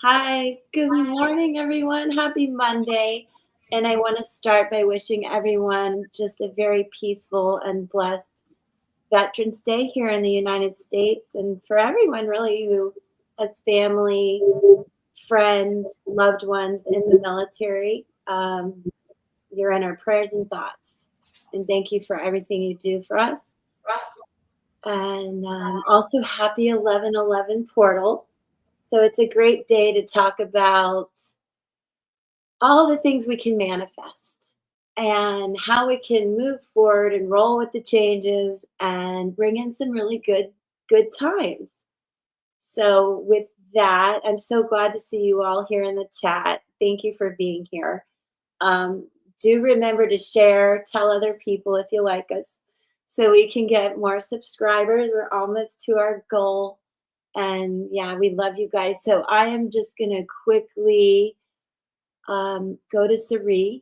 Hi, good morning, everyone. Happy Monday. And I want to start by wishing everyone just a very peaceful and blessed Veterans Day here in the United States. And for everyone, really, who has family, friends, loved ones in the military, you're in our prayers and thoughts. And thank you for everything you do for us. And also, happy 11/11 portal. So it's a great day to talk about all the things we can manifest and how we can move forward and roll with the changes and bring in some really good times. So with that, I'm so glad to see you all here in the chat. Thank you for being here. Um, do remember to share, tell other people if you like us, so we can get more subscribers. We're almost to our goal. And yeah, we love you guys. So I am just going to quickly go to Sari.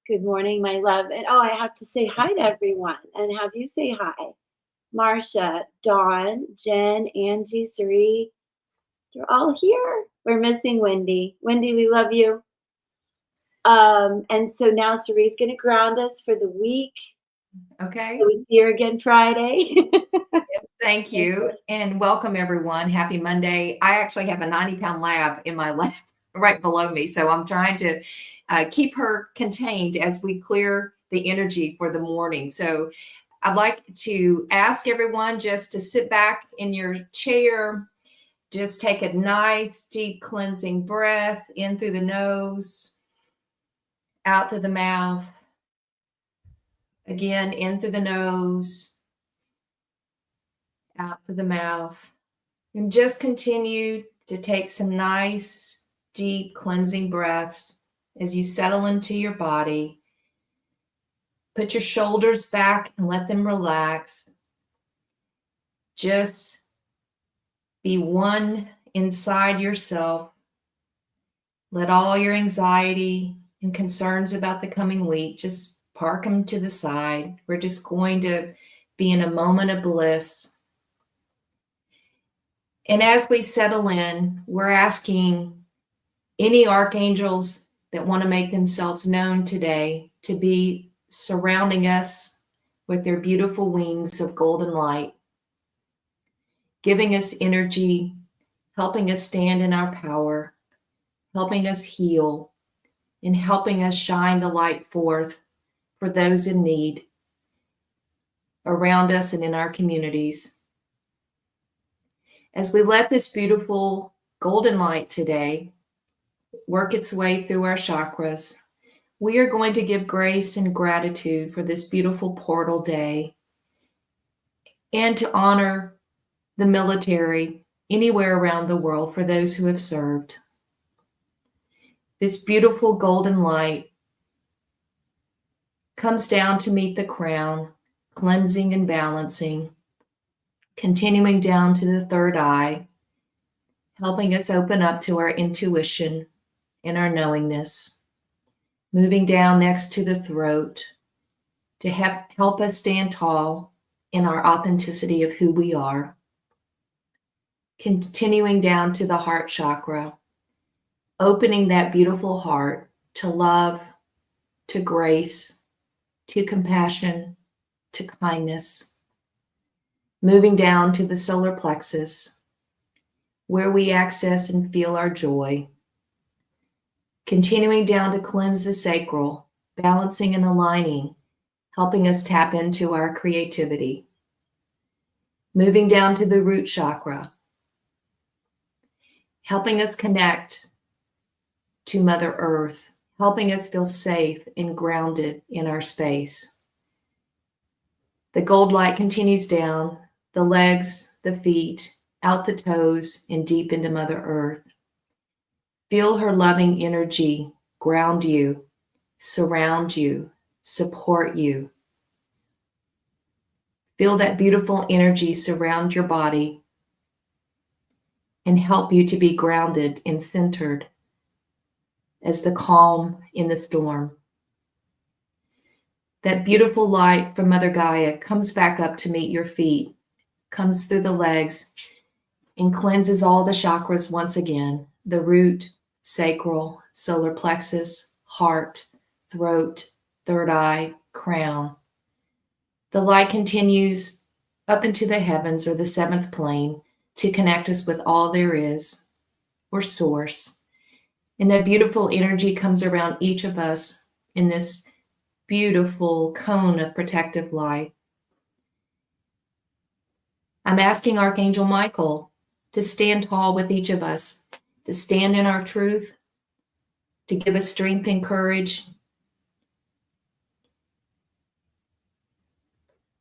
Good morning, my love. And oh, I have to say hi to everyone and have you say hi. Marcia, Dawn, Jen, Angie, Sari, you're all here. We're missing Wendy. Wendy, we love you. And so now Sari's going to ground us for the week. Okay. So we see her again Friday. Yes, thank you. And welcome, everyone. Happy Monday. I actually have a 90-pound lab in my lap right below me. So I'm trying to keep her contained as we clear the energy for the morning. So I'd like to ask everyone just to sit back in your chair. Just take a nice, deep cleansing breath in through the nose, out through the mouth. Again, in through the nose, out through the mouth. And just continue to take some nice, deep cleansing breaths as you settle into your body. Put your shoulders back and let them relax. Just be one inside yourself. Let all your anxiety and concerns about the coming week, just park them to the side. We're just going to be in a moment of bliss. And as we settle in, we're asking any archangels that want to make themselves known today to be surrounding us with their beautiful wings of golden light, giving us energy, helping us stand in our power, helping us heal, and helping us shine the light forth for those in need around us and in our communities. As we let this beautiful golden light today work its way through our chakras, we are going to give grace and gratitude for this beautiful portal day and to honor the military anywhere around the world for those who have served. This beautiful golden light comes down to meet the crown, cleansing and balancing, continuing down to the third eye, helping us open up to our intuition and our knowingness, moving down next to the throat to help us stand tall in our authenticity of who we are, continuing down to the heart chakra, opening that beautiful heart to love, to grace, to compassion, to kindness, moving down to the solar plexus, where we access and feel our joy, continuing down to cleanse the sacral, balancing and aligning, helping us tap into our creativity, moving down to the root chakra, helping us connect to Mother Earth, helping us feel safe and grounded in our space. The gold light continues down, the legs, the feet, out the toes, and deep into Mother Earth. Feel her loving energy ground you, surround you, support you. Feel that beautiful energy surround your body and help you to be grounded and centered as the calm in the storm. That beautiful light from Mother Gaia comes back up to meet your feet, comes through the legs, and cleanses all the chakras once again, the root, sacral, solar plexus, heart, throat, third eye, crown. The light continues up into the heavens or the seventh plane to connect us with all there is, or source. And that beautiful energy comes around each of us in this beautiful cone of protective light. I'm asking Archangel Michael to stand tall with each of us, to stand in our truth, to give us strength and courage.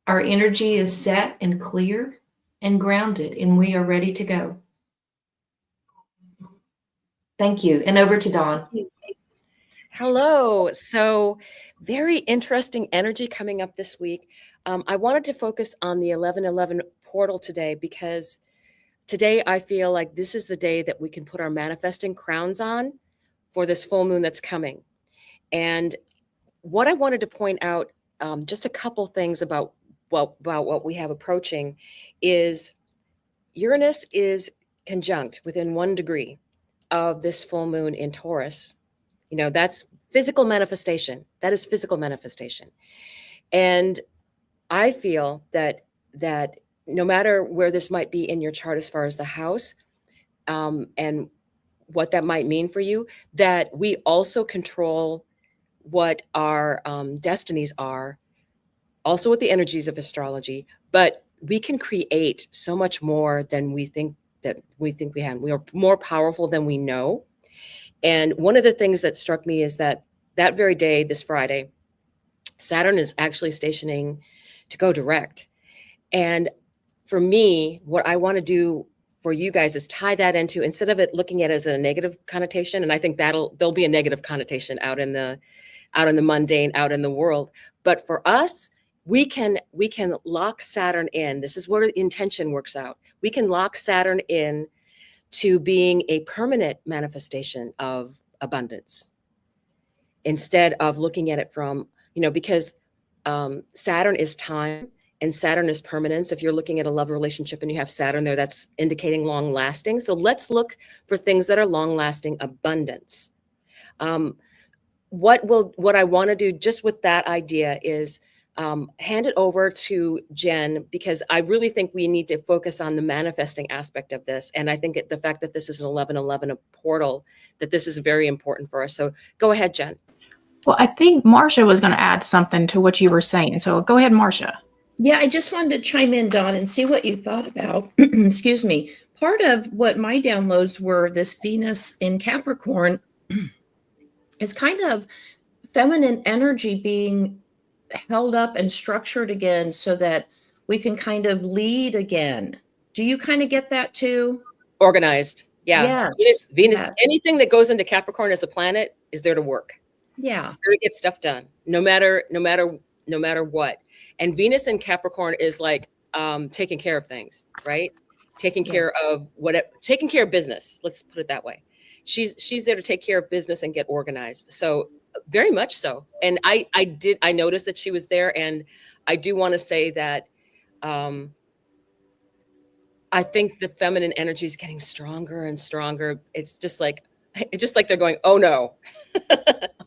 Our energy is set and clear and grounded, and we are ready to go. Thank you. And over to Dawn. Hello. So, very interesting energy coming up this week. I wanted to focus on the 1111 portal today because today I feel like this is the day that we can put our manifesting crowns on for this full moon that's coming. And what I wanted to point out, just a couple things about what we have approaching, is Uranus is conjunct within 1 degree of this full moon in Taurus. You know, that's physical manifestation. That is physical manifestation. And I feel that no matter where this might be in your chart as far as the house, and what that might mean for you, that we also control what our destinies are, also with the energies of astrology, but we can create so much more than we think we have. We are more powerful than we know. And one of the things that struck me is that very day, this Friday, Saturn is actually stationing to go direct. And for me, what I want to do for you guys is tie that into, instead of it looking at it as a negative connotation, and I think there'll be a negative connotation out in the mundane, out in the world. But for us, we can lock Saturn in. This is where the intention works out. We can lock Saturn in to being a permanent manifestation of abundance, instead of looking at it from, because Saturn is time and Saturn is permanence. If you're looking at a love relationship and you have Saturn there, that's indicating long lasting. So let's look for things that are long lasting abundance. What I want to do just with that idea is hand it over to Jen, because I really think we need to focus on the manifesting aspect of this. And I think the fact that this is an 1111 portal, that this is very important for us. So go ahead, Jen. Well, I think Marcia was going to add something to what you were saying. So go ahead, Marcia. Yeah, I just wanted to chime in, Dawn, and see what you thought about, excuse me. Part of what my downloads were, this Venus in Capricorn is kind of feminine energy being held up and structured again so that we can kind of lead again. Do you kind of get that too? Organized. Yeah. Yes. Venus, Yes. anything that goes into Capricorn as a planet is there to work. Yeah. It's there to get stuff done, no matter what. And Venus in Capricorn is like taking care of things, right? Taking care of taking care of business. Let's put it that way. She's there to take care of business and get organized. So very much so. And I noticed that she was there, and I do want to say that I think the feminine energy is getting stronger and stronger. It's just like they're going, oh no,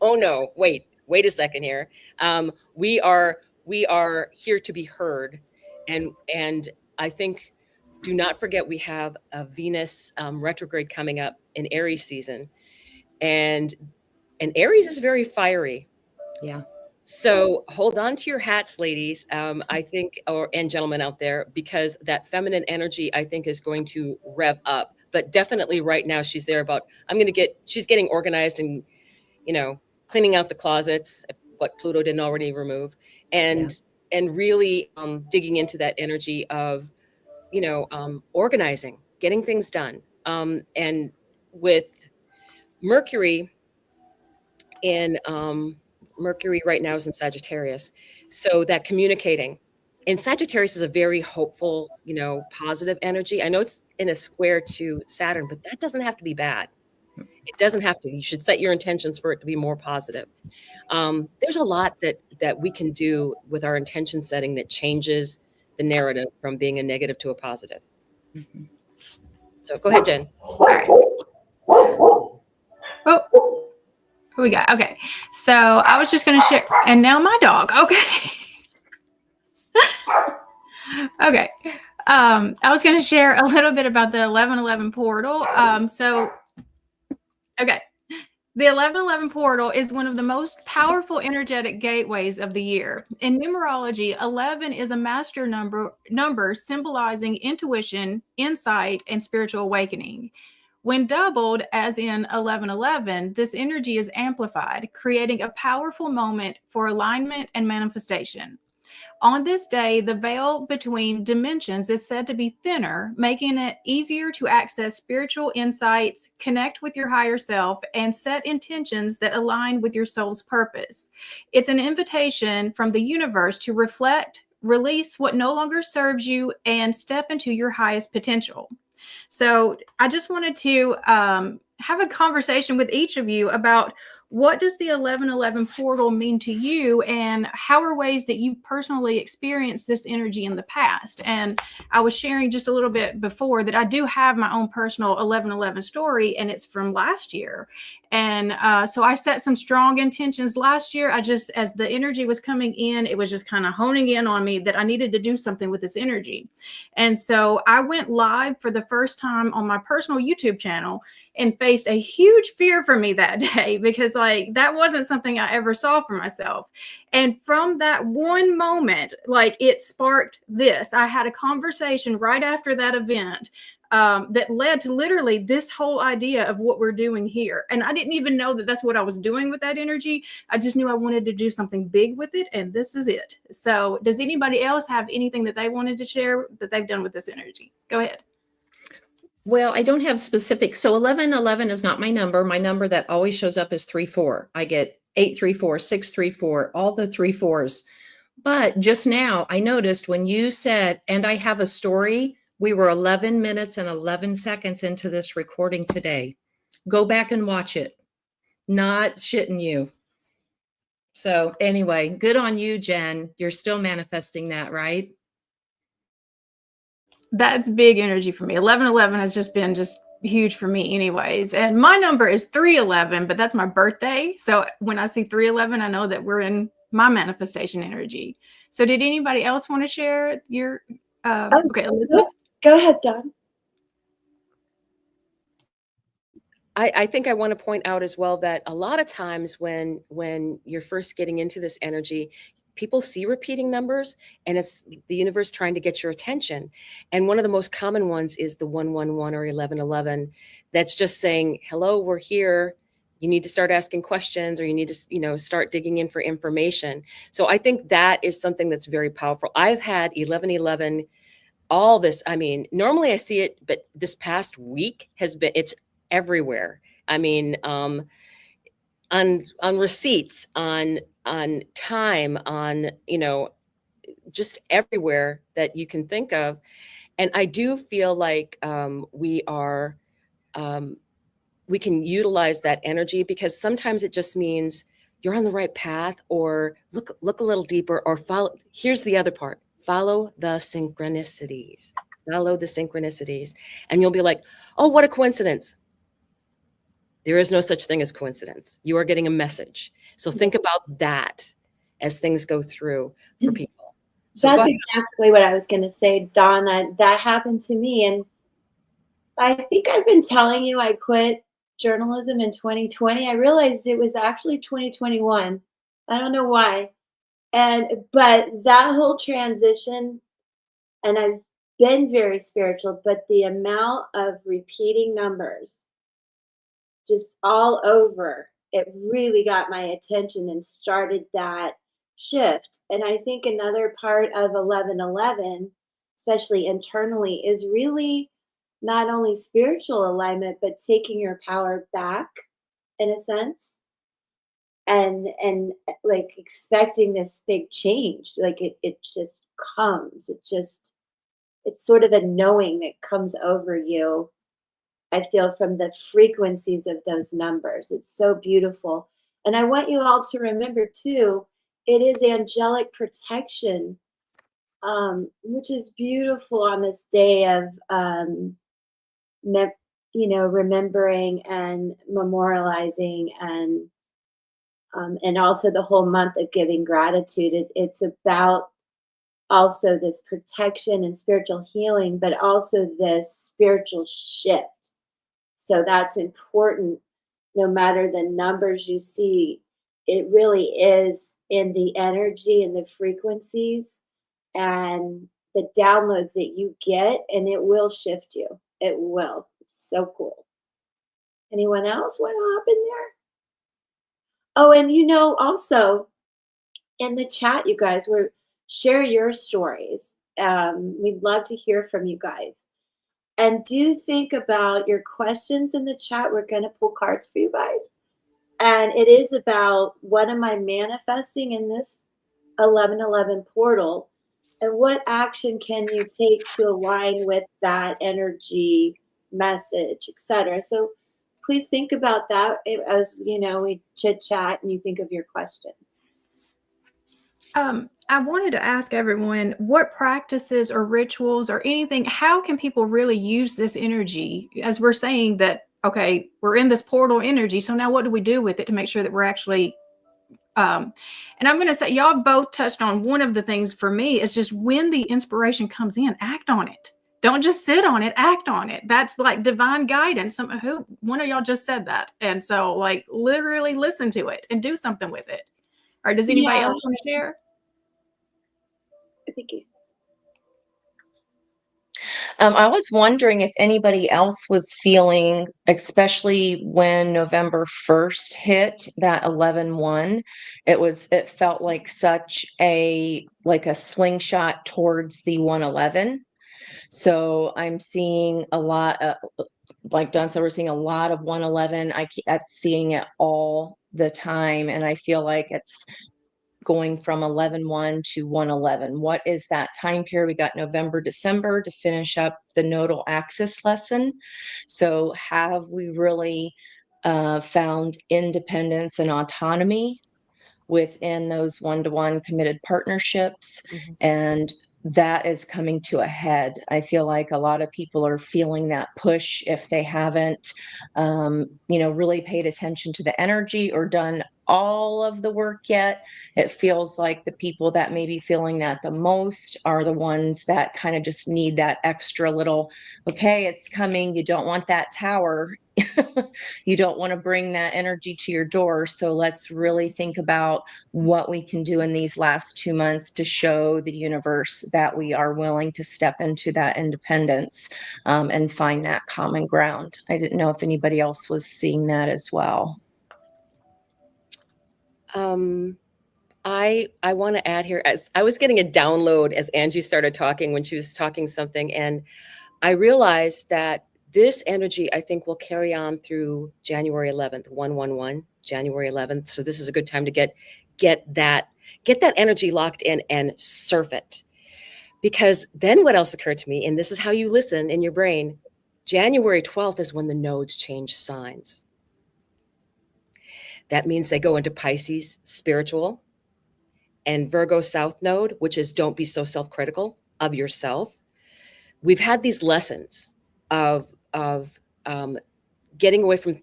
oh no, wait a second here. We are here to be heard, and I think, do not forget, we have a Venus retrograde coming up in Aries season, and Aries is very fiery. Yeah. So hold on to your hats, ladies. I think, and gentlemen out there, because that feminine energy, I think, is going to rev up. But definitely right now, she's there about, she's getting organized and, cleaning out the closets, what Pluto didn't already remove, and really digging into that energy of, organizing, getting things done. And with Mercury right now is in Sagittarius. So that communicating. And Sagittarius is a very hopeful, positive energy. I know it's in a square to Saturn, but that doesn't have to be bad. It doesn't have to. You should set your intentions for it to be more positive. There's a lot that we can do with our intention setting that changes the narrative from being a negative to a positive. Mm-hmm. So go ahead, Jen. All right. we got? Okay. So I was just going to share, and now my dog. Okay. Okay. I was going to share a little bit about the 1111 portal. Okay. The 1111 portal is one of the most powerful energetic gateways of the year. In numerology, 11 is a master number symbolizing intuition, insight, and spiritual awakening. When doubled, as in 1111, this energy is amplified, creating a powerful moment for alignment and manifestation. On this day, the veil between dimensions is said to be thinner, making it easier to access spiritual insights, connect with your higher self, and set intentions that align with your soul's purpose. It's an invitation from the universe to reflect, release what no longer serves you, and step into your highest potential. So I just wanted to have a conversation with each of you about what does the 1111 portal mean to you, and how are ways that you personally experienced this energy in the past? And I was sharing just a little bit before that I do have my own personal 1111 story, and it's from last year. And so I set some strong intentions last year. As the energy was coming in, it was just kind of honing in on me that I needed to do something with this energy. And so I went live for the first time on my personal YouTube channel and faced a huge fear for me that day, because like that wasn't something I ever saw for myself. And from that one moment, like it sparked this. I had a conversation right after that event that led to literally this whole idea of what we're doing here. And I didn't even know that that's what I was doing with that energy. I just knew I wanted to do something big with it, and this is it. So does anybody else have anything that they wanted to share that they've done with this energy? Go ahead. Well, I don't have specifics. So 1111 is not my number. My number that always shows up is 34. I get 834, 634, all the 3 4s. But just now I noticed when you said, and I have a story, we were 11 minutes and 11 seconds into this recording today. Go back and watch it. Not shitting you. So anyway, good on you, Jen. You're still manifesting that, right? That's big energy for me. 1111 has just been huge for me anyways. And my number is 311, but that's my birthday. So when I see 311, I know that we're in my manifestation energy. So did anybody else want to share your, okay, Elizabeth? Go ahead, Dawn. I think I want to point out as well that a lot of times when you're first getting into this energy, people see repeating numbers, and it's the universe trying to get your attention. And one of the most common ones is the 111 or 1111. That's just saying, hello, we're here. You need to start asking questions, or you need to, start digging in for information. So I think that is something that's very powerful. I've had 1111, all this. I mean, normally I see it, but this past week it's everywhere. I mean, on receipts, on time, on, just everywhere that you can think of. And I do feel like we can utilize that energy, because sometimes it just means you're on the right path, or look a little deeper, or follow. Here's the other part: follow the synchronicities. Follow the synchronicities, and you'll be like, oh, what a coincidence. There is no such thing as coincidence. You are getting a message. So think about that as things go through for people. So that's exactly what I was going to say, Dawn. That happened to me. And I think I've been telling you I quit journalism in 2020. I realized it was actually 2021. I don't know why. But that whole transition, and I've been very spiritual, but the amount of repeating numbers just all over, it really got my attention and started that shift. And I think another part of 1111, especially internally, is really not only spiritual alignment, but taking your power back in a sense, and like expecting this big change. Like it just comes. It's sort of a knowing that comes over you, I feel, from the frequencies of those numbers. It's so beautiful. And I want you all to remember too, it is angelic protection, which is beautiful on this day of, remembering and memorializing and And also the whole month of giving gratitude. It's about also this protection and spiritual healing, but also this spiritual shift. So that's important. No matter the numbers you see, it really is in the energy and the frequencies and the downloads that you get, and it will shift you. It will. It's so cool. Anyone else want to hop in there? Oh, and also in the chat, you guys, share your stories. We'd love to hear from you guys. And do think about your questions in the chat. We're going to pull cards for you guys. And it is about what am I manifesting in this 1111 portal? And what action can you take to align with that energy, message, etc.? So please think about that as we chit chat and you think of your questions. I wanted to ask everyone what practices or rituals or anything, how can people really use this energy? As we're saying that, okay, we're in this portal energy. So now what do we do with it to make sure that we're actually, and I'm going to say, y'all both touched on one of the things for me is just when the inspiration comes in, act on it. Don't just sit on it, act on it. That's like divine guidance. One of y'all just said that. And so like literally listen to it and do something with it. Or does anybody else want to share? Thank you. I was wondering if anybody else was feeling, especially when November 1st hit, that 11/1, it felt like such a slingshot towards the 111. So I'm seeing a lot of, like Don said, we're seeing a lot of 111. I'm seeing it all the time, and I feel like it's going from 11/1 to 111. What is that time period? We got November, December to finish up the nodal axis lesson. So have we really found independence and autonomy within those one-to-one committed partnerships? And that is coming to a head. I feel like a lot of people are feeling that push if they haven't, really paid attention to the energy or done all of the work yet. It feels like the people that may be feeling that the most are the ones that kind of just need that extra little, okay, it's coming. You don't want that tower. You don't want to bring that energy to your door. So let's really think about what we can do in these last 2 months to show the universe that we are willing to step into that independence and find that common ground. I didn't know if anybody else was seeing that as well. I want to add here, as I was getting a download as Angie started talking when she was talking something, and I realized that this energy, I think, will carry on through January 11th, 111, January 11th. So this is a good time to get that energy locked in and surf it. Because then what else occurred to me, and this is how you listen in your brain, January 12th is when the nodes change signs. That means they go into Pisces, spiritual, and Virgo South node, which is don't be so self-critical of yourself. We've had these lessons of getting away from,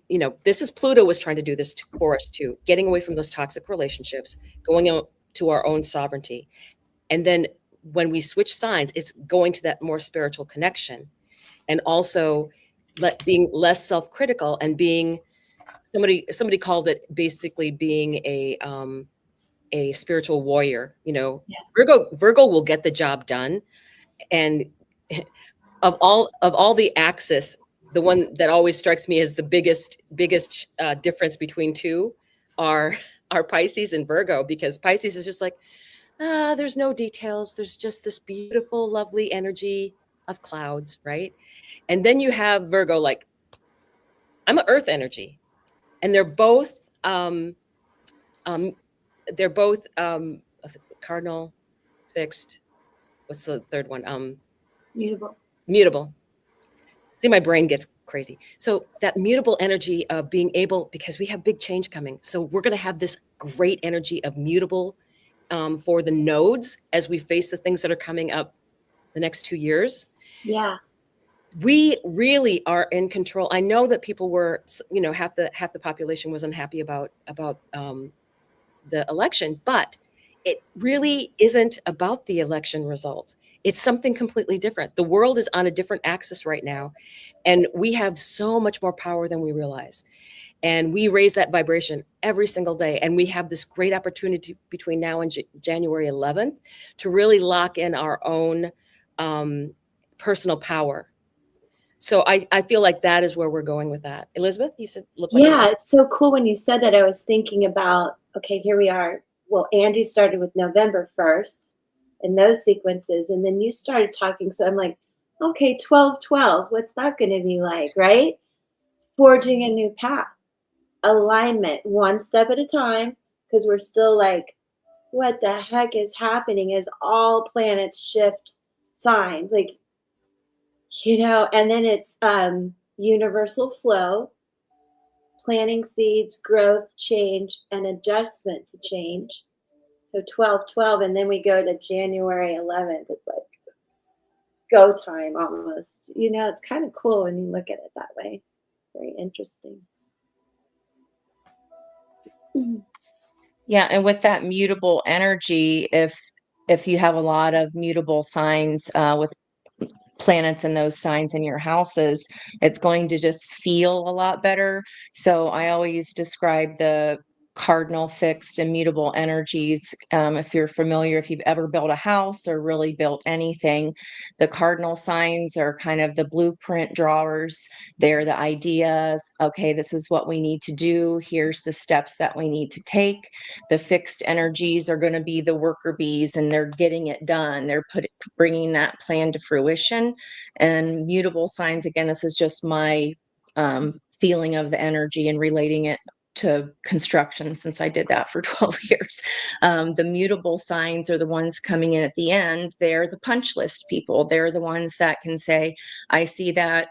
this is Pluto was trying to do this for us too, getting away from those toxic relationships, going out to our own sovereignty. And then when we switch signs, it's going to that more spiritual connection. And also being less self-critical and being, somebody called it basically being a spiritual warrior. Yeah. Virgo will get the job done. And of all the axis, the one that always strikes me as the biggest difference between two are Pisces and Virgo, because Pisces is just like, there's no details. There's just this beautiful, lovely energy of clouds, right? And then you have Virgo, like, I'm an earth energy. And they're both cardinal, fixed. What's the third one? Mutable. See, my brain gets crazy. So that mutable energy of being able, because we have big change coming. So we're going to have this great energy of mutable for the nodes as we face the things that are coming up the next 2 years. Yeah. We really are in control. I know that people were, half the population was unhappy about the election, but it really isn't about the election results. It's something completely different. The world is on a different axis right now, and we have so much more power than we realize. And we raise that vibration every single day. And we have this great opportunity between now and January 11th to really lock in our own personal power. So I feel like that is where we're going with that. Elizabeth, you said, look like Yeah, it's so cool when you said that. I was thinking about, okay, here we are. Well, Andy started with November 1st and those sequences. And then you started talking. So I'm like, okay, 12/12. What's that going to be like, right? Forging a new path. Alignment, one step at a time, because we're still like, what the heck is happening as all planets shift signs, like, and then it's universal flow, planting seeds, growth, change, and adjustment to change. So 12/12, and then we go to January 11th. It's like go time almost. It's kind of cool when you look at it that way. Very interesting. Yeah, and with that mutable energy, if you have a lot of mutable signs with planets and those signs in your houses, it's going to just feel a lot better. So I always describe the cardinal, fixed, and mutable energies. If you're familiar, if you've ever built a house or really built anything, the cardinal signs are kind of the blueprint drawers. They're the ideas. Okay, this is what we need to do. Here's the steps that we need to take. The fixed energies are going to be the worker bees, and they're getting it done. They're bringing that plan to fruition. And mutable signs, again, this is just my feeling of the energy and relating it to construction, since I did that for 12 years. The mutable signs are the ones coming in at the end. They're the punch list people. They're the ones that can say, I see that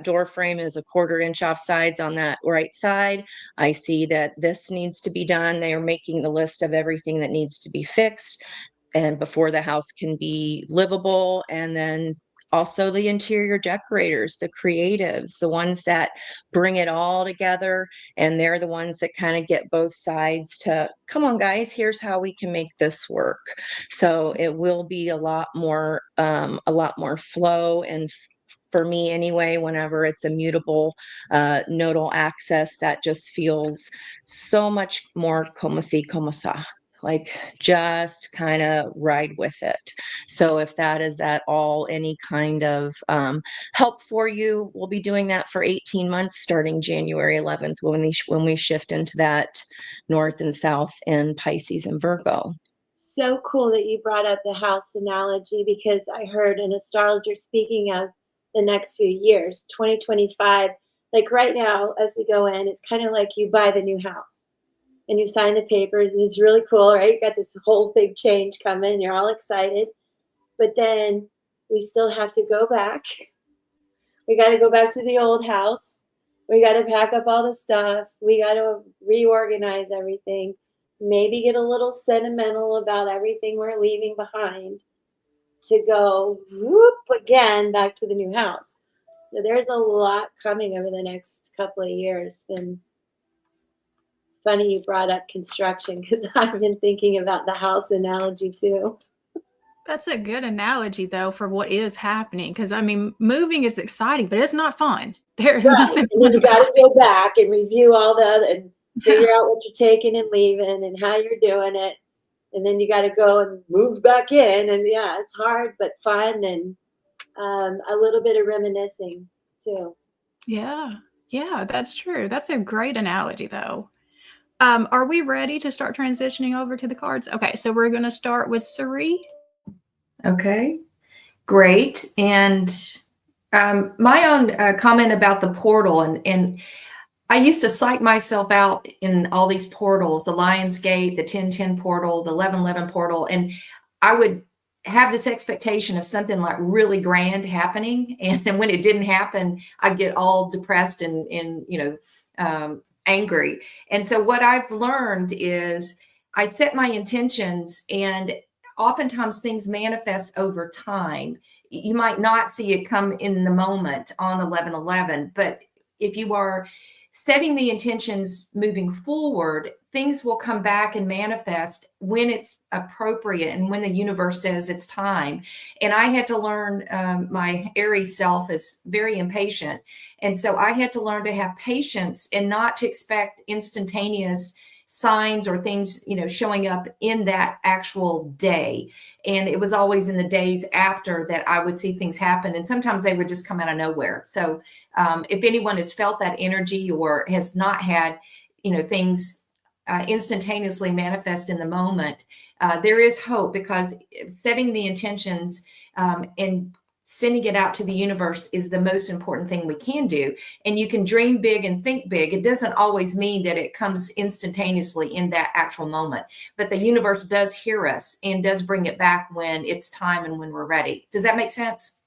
door frame is 1/4 inch off sides on that right side. I see that this needs to be done. They are making the list of everything that needs to be fixed and before the house can be livable. And then also the interior decorators, the creatives, the ones that bring it all together. And they're the ones that kind of get both sides to, come on, guys, here's how we can make this work. So it will be a lot more flow. And for me anyway, whenever it's a mutable nodal axis, that just feels so much more como si, como sa. Like just kind of ride with it. So if that is at all any kind of help for you, we'll be doing that for 18 months starting January 11th when we shift into that north and south in Pisces and Virgo. So cool that you brought up the house analogy, because I heard an astrologer speaking of the next few years, 2025, like right now as we go in, it's kind of like you buy the new house and you sign the papers and it's really cool, right? You got this whole big change coming, you're all excited, but then we still have to go back. We got to go back to the old house. We got to pack up all the stuff. We got to reorganize everything. Maybe get a little sentimental about everything we're leaving behind to go whoop again back to the new house. So there's a lot coming over the next couple of years. And it's funny you brought up construction, because I've been thinking about the house analogy too. That's a good analogy, though, for what is happening. Because, I mean, moving is exciting, but it's not fun. There's nothing. And then you got to go back and review all the other, and figure out what you're taking and leaving and how you're doing it. And then you got to go and move back in. And yeah, it's hard, but fun, and a little bit of reminiscing too. Yeah, that's true. That's a great analogy, though. Are we ready to start transitioning over to the cards? Okay, so we're going to start with Sari. Okay, great. And my own comment about the portal, and I used to psych myself out in all these portals, the Lion's Gate, the 1010 portal, the 1111 portal, and I would have this expectation of something like really grand happening. And when it didn't happen, I'd get all depressed and angry. And so what I've learned is I set my intentions, and oftentimes things manifest over time. You might not see it come in the moment on 11/11, but if you are setting the intentions moving forward, things will come back and manifest when it's appropriate and when the universe says it's time. And I had to learn, my Aries self is very impatient. And so I had to learn to have patience and not to expect instantaneous signs or things, showing up in that actual day. And it was always in the days after that I would see things happen. And sometimes they would just come out of nowhere. So if anyone has felt that energy or has not had, things instantaneously manifest in the moment, there is hope, because setting the intentions and sending it out to the universe is the most important thing we can do. And you can dream big and think big. It doesn't always mean that it comes instantaneously in that actual moment, but the universe does hear us and does bring it back when it's time and when we're ready. Does that make sense?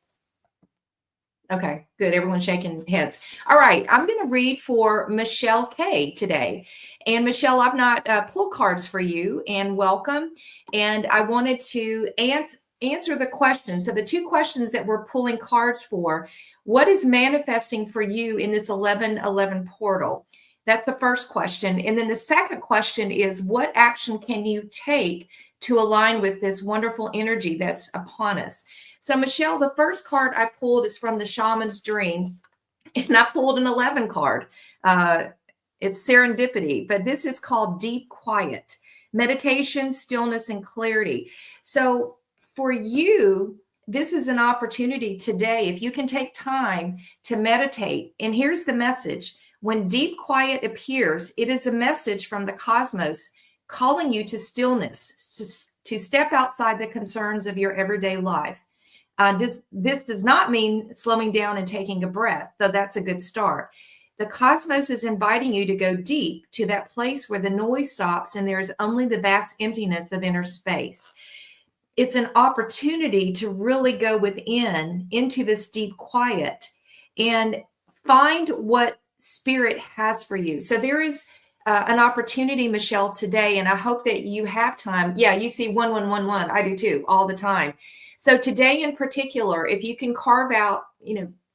Okay, good. Everyone's shaking heads. All right, I'm going to read for Michelle K today. And Michelle, I've not pulled cards for you, and welcome. And I wanted to answer the question. So the two questions that we're pulling cards for: what is manifesting for you in this 1111 portal? That's the first question. And then the second question is, what action can you take to align with this wonderful energy that's upon us? So Michelle, the first card I pulled is from the Shaman's Dream, and I pulled an 11 card. It's serendipity, but this is called Deep Quiet, meditation, stillness, and clarity. So for you, this is an opportunity today, if you can take time to meditate. And here's the message: when deep quiet appears, it is a message from the cosmos calling you to stillness, to step outside the concerns of your everyday life. This does not mean slowing down and taking a breath, though that's a good start. The cosmos is inviting you to go deep, to that place where the noise stops and there is only the vast emptiness of inner space. It's an opportunity to really go within, into this deep quiet, and find what spirit has for you. So there is an opportunity, Michelle, today, and I hope that you have time. Yeah, you see 1111. I do too, all the time. So today in particular, if you can carve out,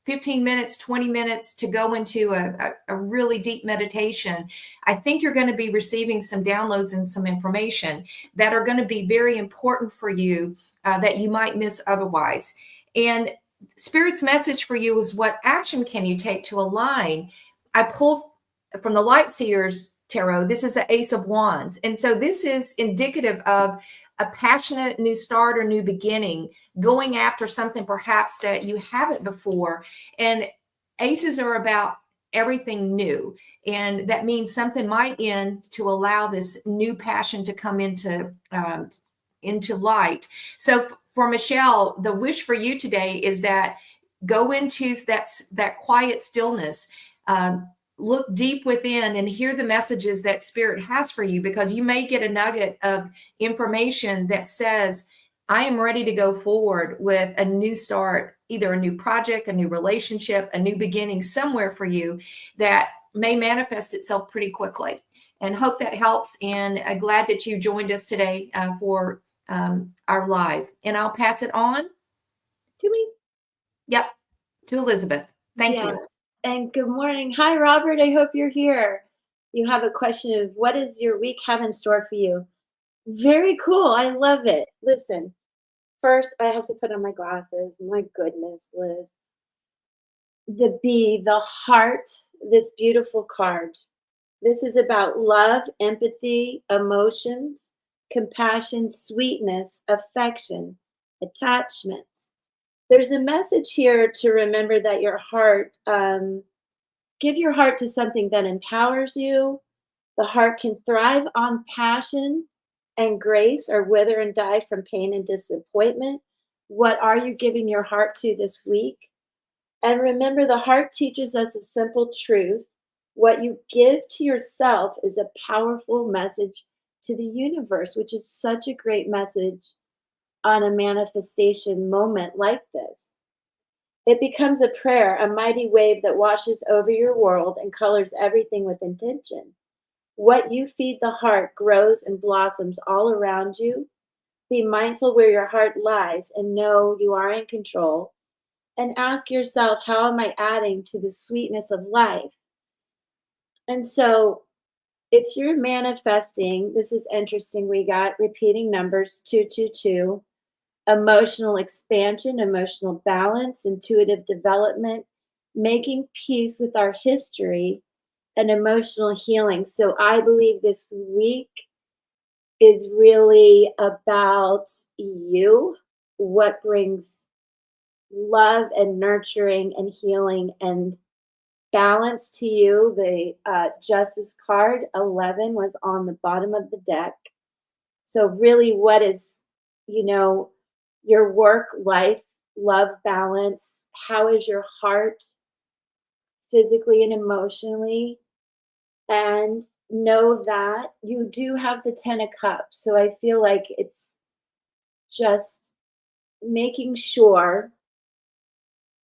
15 minutes, 20 minutes to go into a really deep meditation, I think you're going to be receiving some downloads and some information that are going to be very important for you, that you might miss otherwise. And Spirit's message for you is, what action can you take to align? I pulled from the Light Seers Tarot. This is the Ace of Wands. And so this is indicative of a passionate new start or new beginning, going after something perhaps that you haven't before. And aces are about everything new. And that means something might end to allow this new passion to come into light. So for Michelle, the wish for you today is that go into that quiet stillness, look deep within and hear the messages that Spirit has for you, because you may get a nugget of information that says, I am ready to go forward with a new start, either a new project, a new relationship, a new beginning somewhere for you that may manifest itself pretty quickly. And hope that helps. And I'm glad that you joined us today for our live. And I'll pass it on To me? Yep, to Elizabeth. Thank you. And good morning. Hi, Robert. I hope you're here. You have a question of what does your week have in store for you? Very cool. I love it. Listen, first, I have to put on my glasses. My goodness, Liz. The bee, the heart, this beautiful card. This is about love, empathy, emotions, compassion, sweetness, affection, attachments. There's a message here to remember that your heart, give your heart to something that empowers you. The heart can thrive on passion and grace, or wither and die from pain and disappointment. What are you giving your heart to this week? And remember, the heart teaches us a simple truth. What you give to yourself is a powerful message to the universe, which is such a great message on a manifestation moment like this. It becomes a prayer, a mighty wave that washes over your world and colors everything with intention. What you feed the heart grows and blossoms all around you. Be mindful where your heart lies and know you are in control. And ask yourself, how am I adding to the sweetness of life? And so if you're manifesting, this is interesting. We got repeating numbers 222, emotional expansion, emotional balance, intuitive development, making peace with our history, and emotional healing. So I believe this week is really about you, what brings love and nurturing and healing and balance to you. The Justice card 11 was on the bottom of the deck. So really, what is, your work life, love balance? How is your heart physically and emotionally? And know that you do have the 10 of Cups. So I feel like it's just making sure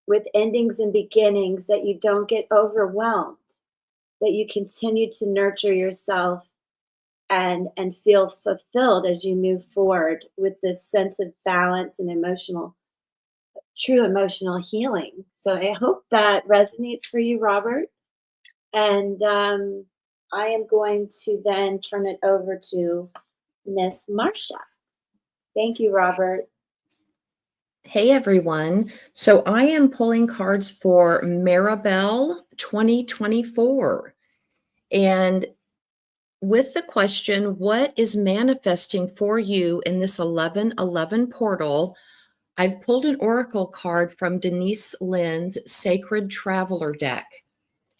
with endings and beginnings that you don't get overwhelmed, that you continue to nurture yourself and feel fulfilled as you move forward with this sense of balance and true emotional healing. So I hope that resonates for you, Robert. And I am going to then turn it over to Miss Marcia. Thank you, Robert. Hey everyone. So I am pulling cards for Maribel 2024. And with the question, what is manifesting for you in this 1111 portal? I've pulled an oracle card from Denise Lynn's Sacred Traveler deck.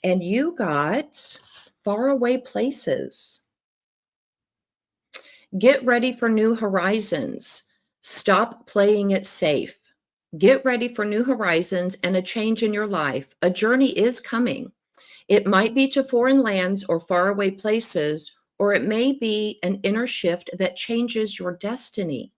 And you got Faraway Places. Get ready for new horizons. Stop playing it safe. Get ready for new horizons and a change in your life. A journey is coming. It might be to foreign lands or faraway places, or it may be an inner shift that changes your destiny.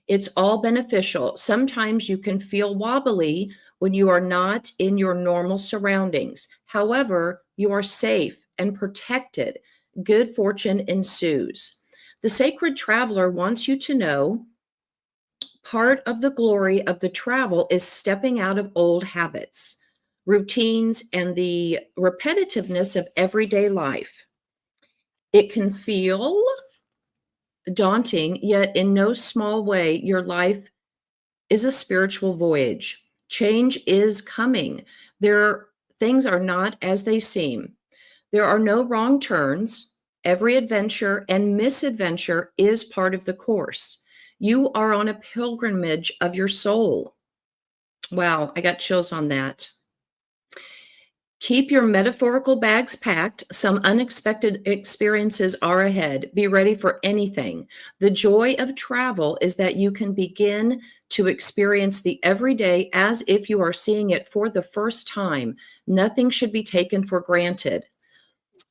It's all beneficial. Sometimes you can feel wobbly when you are not in your normal surroundings. However, you are safe and protected. Good fortune ensues. The Sacred Traveler wants you to know part of the glory of the travel is stepping out of old habits, routines, and the repetitiveness of everyday life. It can feel daunting, yet in no small way, your life is a spiritual voyage. Change is coming. Things are not as they seem. There are no wrong turns. Every adventure and misadventure is part of the course. You are on a pilgrimage of your soul. Wow, I got chills on that. Keep your metaphorical bags packed. Some unexpected experiences are ahead. Be ready for anything. The joy of travel is that you can begin to experience the everyday as if you are seeing it for the first time. Nothing should be taken for granted.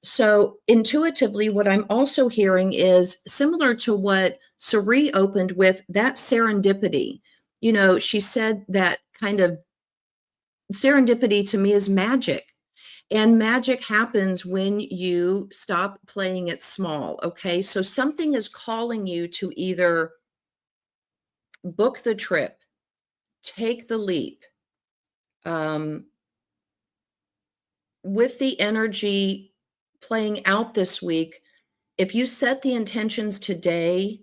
So intuitively, what I'm also hearing is similar to what Sari opened with, that serendipity. She said that kind of serendipity to me is magic. And magic happens when you stop playing it small. Okay. So something is calling you to either book the trip, take the leap. With the energy playing out this week, if you set the intentions today,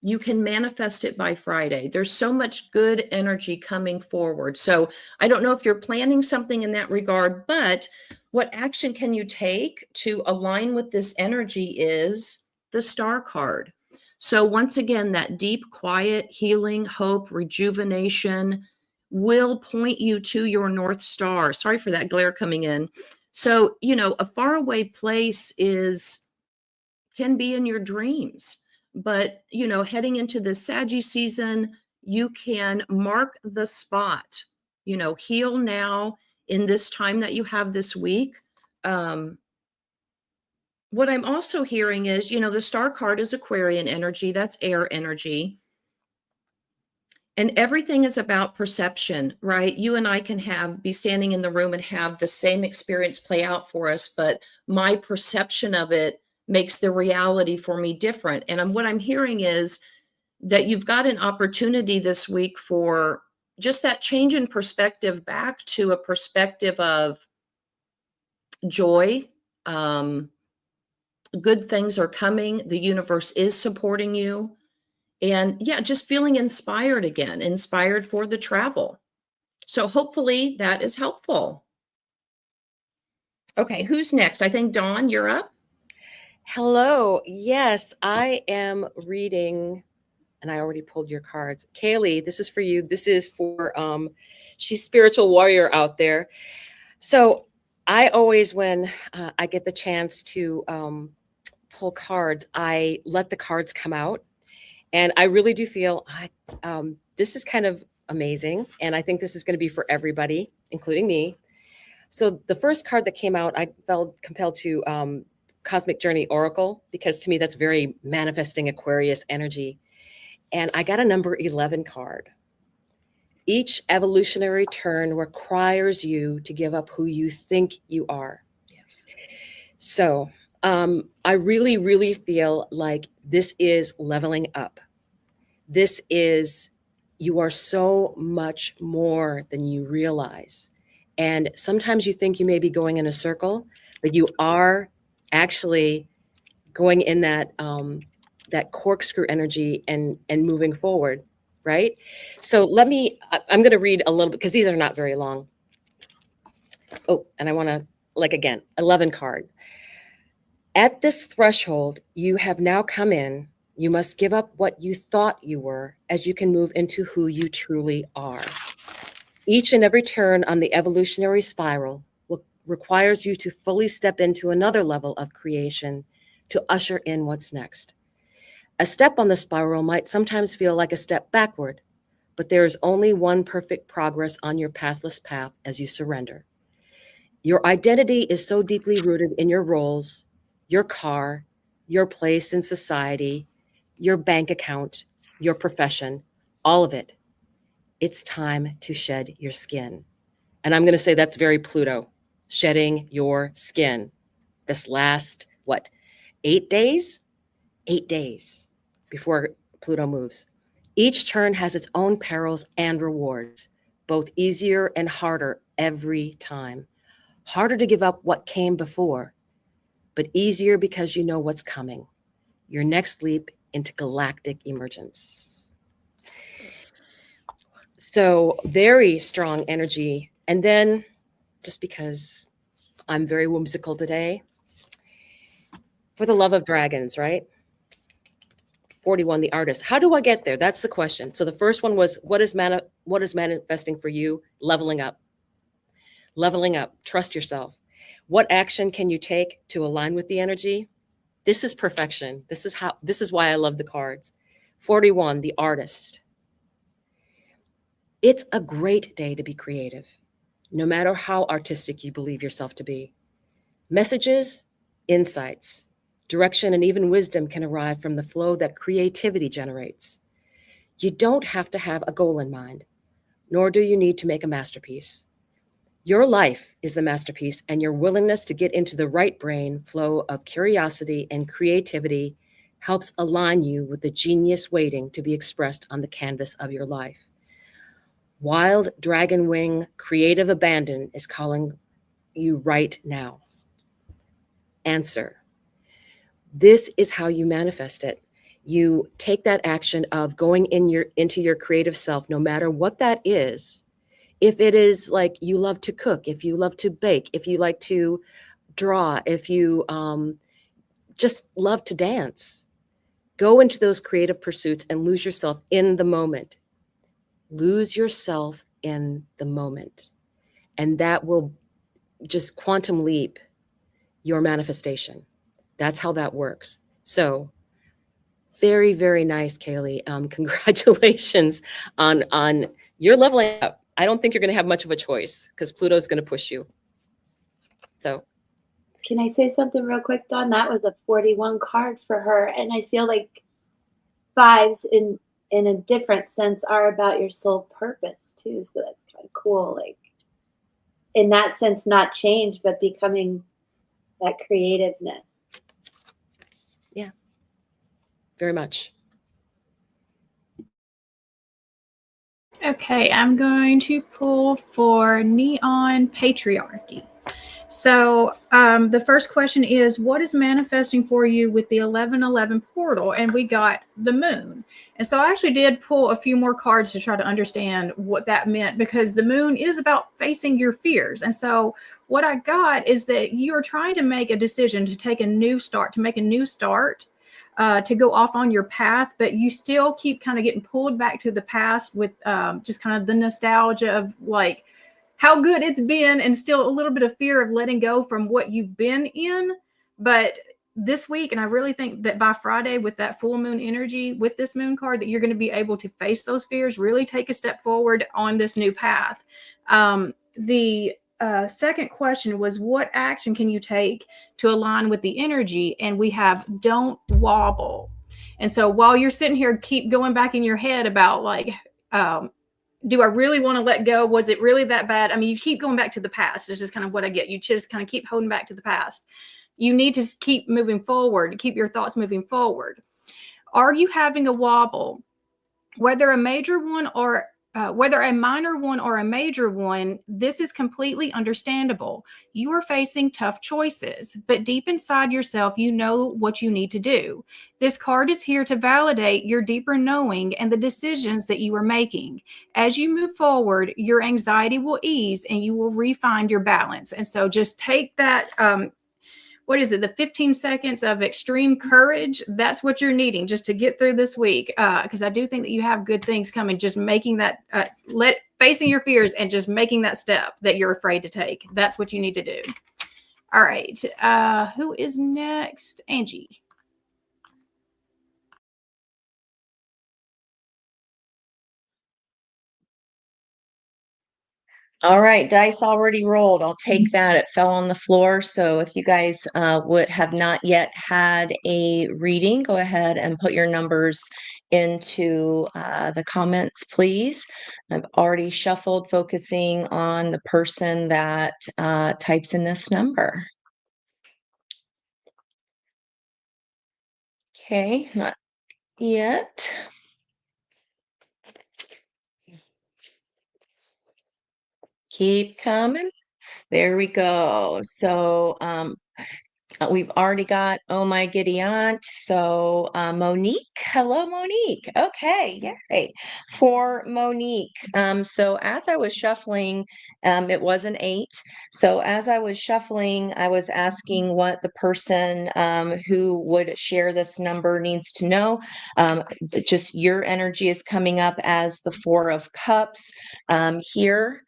you can manifest it by Friday. There's so much good energy coming forward. So I don't know if you're planning something in that regard, but what action can you take to align with this energy is the Star card. So once again, that deep, quiet, healing, hope, rejuvenation will point you to your North Star. Sorry for that glare coming in. So, a faraway place can be in your dreams. But, heading into the Sagittarius season, you can mark the spot, heal now in this time that you have this week. What I'm also hearing is, the Star card is Aquarian energy, that's air energy. And everything is about perception, right? You and I can be standing in the room and have the same experience play out for us, but my perception of it makes the reality for me different. And what I'm hearing is that you've got an opportunity this week for just that change in perspective back to a perspective of joy, good things are coming. The universe is supporting you. And yeah, just feeling inspired again, inspired for the travel. So hopefully that is helpful. Okay, who's next? I think Dawn, you're up. Hello. Yes, I am reading, and I already pulled your cards. Kaylee, this is for you. This is for she's spiritual warrior out there. So I always, when I get the chance to pull cards, I let the cards come out, and I really do feel this is kind of amazing, and I think this is going to be for everybody, including me. So the first card that came out, I felt compelled to Cosmic Journey Oracle, because to me that's very manifesting Aquarius energy. And I got a number 11 card. Each evolutionary turn requires you to give up who you think you are. Yes. So I really, really feel like this is leveling up. This is, you are so much more than you realize. And sometimes you think you may be going in a circle, but you are actually going in that that corkscrew energy and moving forward, right? So I'm going to read a little bit because these are not very long. Oh, and I want to, again, 11 card. At this threshold, you have now come in. You must give up what you thought you were, as you can move into who you truly are. Each and every turn on the evolutionary spiral requires you to fully step into another level of creation to usher in what's next. A step on the spiral might sometimes feel like a step backward, but there is only one perfect progress on your pathless path as you surrender. Your identity is so deeply rooted in your roles, your car, your place in society, your bank account, your profession, all of it. It's time to shed your skin. And I'm going to say that's very Pluto, shedding your skin. This last, 8 days? 8 days before Pluto moves. Each turn has its own perils and rewards, both easier and harder every time. Harder to give up what came before, but easier because you know what's coming. Your next leap into galactic emergence. So very strong energy. And then, just because I'm very whimsical today, for the love of dragons, right? 41, the artist. How do I get there? That's the question. So the first one was, what is manifesting for you? Leveling up. Leveling up. Trust yourself. What action can you take to align with the energy? This is perfection. This is why I love the cards. 41, the artist. It's a great day to be creative, no matter how artistic you believe yourself to be. Messages, insights, direction, and even wisdom can arrive from the flow that creativity generates. You don't have to have a goal in mind, nor do you need to make a masterpiece. Your life is the masterpiece, and your willingness to get into the right brain flow of curiosity and creativity helps align you with the genius waiting to be expressed on the canvas of your life. Wild dragon wing creative abandon is calling you right now. Answer. This is how you manifest it. You take that action of going into your creative self, no matter what that is. If it is like you love to cook, if you love to bake, if you like to draw, if you just love to dance, go into those creative pursuits and lose yourself in the moment. Lose yourself in the moment. And that will just quantum leap your manifestation. That's how that works. So very, very nice, Kaylee. Congratulations on your leveling up. I don't think you're going to have much of a choice because Pluto's going to push you. So, can I say something real quick, Dawn? That was a 41 card for her, and I feel like fives in a different sense are about your soul purpose too. So that's kind of cool. Like in that sense, not change, but becoming that creativeness. yeah, very much. Okay, I'm going to pull for Neon Patriarchy. So the first question is, what is manifesting for you with the 1111 portal? And we got the moon. And so I actually did pull a few more cards to try to understand what that meant, because the moon is about facing your fears. And so what I got is that you're trying to make a decision to take a new start, to make a new start, to go off on your path, but you still keep kind of getting pulled back to the past with just kind of the nostalgia of like how good it's been, and still a little bit of fear of letting go from what you've been in. But this week, and I really think that by Friday, with that full moon energy, with this moon card, that you're going to be able to face those fears, really take a step forward on this new path. The second question was, what action can you take to align with the energy? And we have don't wobble. And so while you're sitting here, keep going back in your head about like, do I really want to let go? Was it really that bad? I mean, you keep going back to the past. This is kind of what I get. You just kind of keep holding back to the past. You need to keep moving forward, keep your thoughts moving forward. Are you having a wobble? Whether a major one or whether a minor one or a major one, this is completely understandable. You are facing tough choices, but deep inside yourself, you know what you need to do. This card is here to validate your deeper knowing and the decisions that you are making. As you move forward, your anxiety will ease and you will refine your balance. And so just take that what is it, the 15 seconds of extreme courage. That's what you're needing just to get through this week, because I do think that you have good things coming. Just making that facing your fears and just making that step that you're afraid to take. That's what you need to do. All right, who is next? Angie. All right, dice already rolled. I'll take that. It fell on the floor. So if you guys would have not yet had a reading, go ahead and put your numbers into the comments, please. I've already shuffled, focusing on the person that types in this number. Okay, not yet. Keep coming. There we go. So we've already got Oh My Giddy Aunt. So Monique. Hello, Monique. Okay, yay. For Monique. So as I was shuffling, it was an 8. So as I was shuffling, I was asking what the person who would share this number needs to know. Just your energy is coming up as the 4 of Cups here.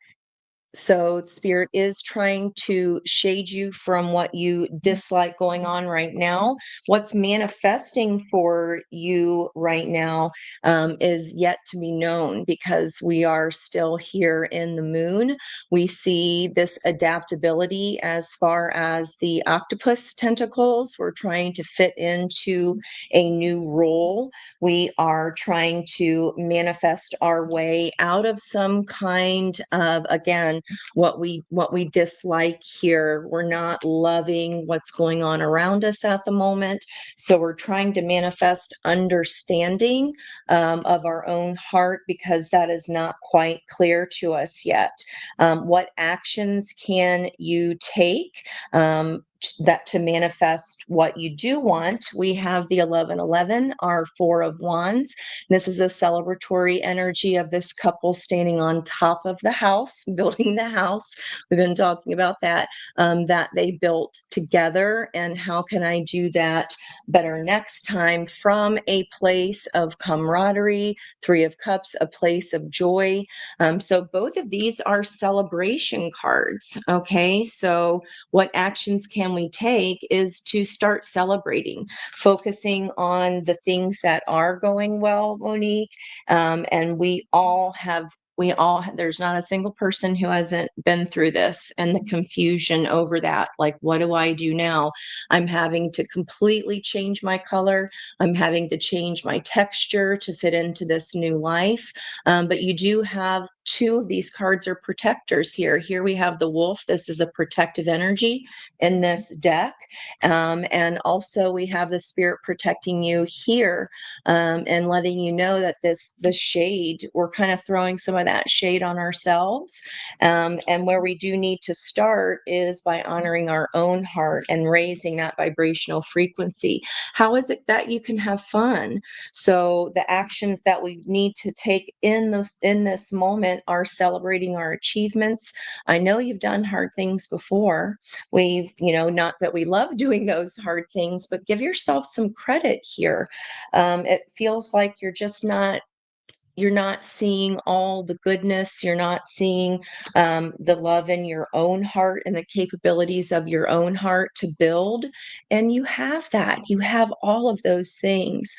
So Spirit is trying to shade you from what you dislike going on right now. What's manifesting for you right now is yet to be known, because we are still here in the moon. We see this adaptability as far as the octopus tentacles. We're trying to fit into a new role. We are trying to manifest our way out of some kind of, again, what we dislike here. We're not loving what's going on around us at the moment. So we're trying to manifest understanding of our own heart, because that is not quite clear to us yet. What actions can you take that to manifest what you do want? We have the 1111, our 4 of Wands. This is a celebratory energy of this couple standing on top of the house, building the house. We've been talking about that, that they built together. And how can I do that better next time from a place of camaraderie? 3 of Cups, a place of joy. So both of these are celebration cards. Okay, so what actions can we take is to start celebrating, focusing on the things that are going well, Monique. And there's not a single person who hasn't been through this, and the confusion over that. Like, what do I do now? I'm having to completely change my color. I'm having to change my texture to fit into this new life. But you do have two of these cards are protectors here. Here we have the wolf. This is a protective energy in this deck. And also we have the spirit protecting you here, and letting you know that the shade, we're kind of throwing some of that shade on ourselves. And where we do need to start is by honoring our own heart and raising that vibrational frequency. How is it that you can have fun? So the actions that we need to take in this moment are celebrating our achievements. I know you've done hard things before. We've, not that we love doing those hard things, but give yourself some credit here. It feels like you're not seeing all the goodness. You're not seeing the love in your own heart and the capabilities of your own heart to build. And you have that. You have all of those things.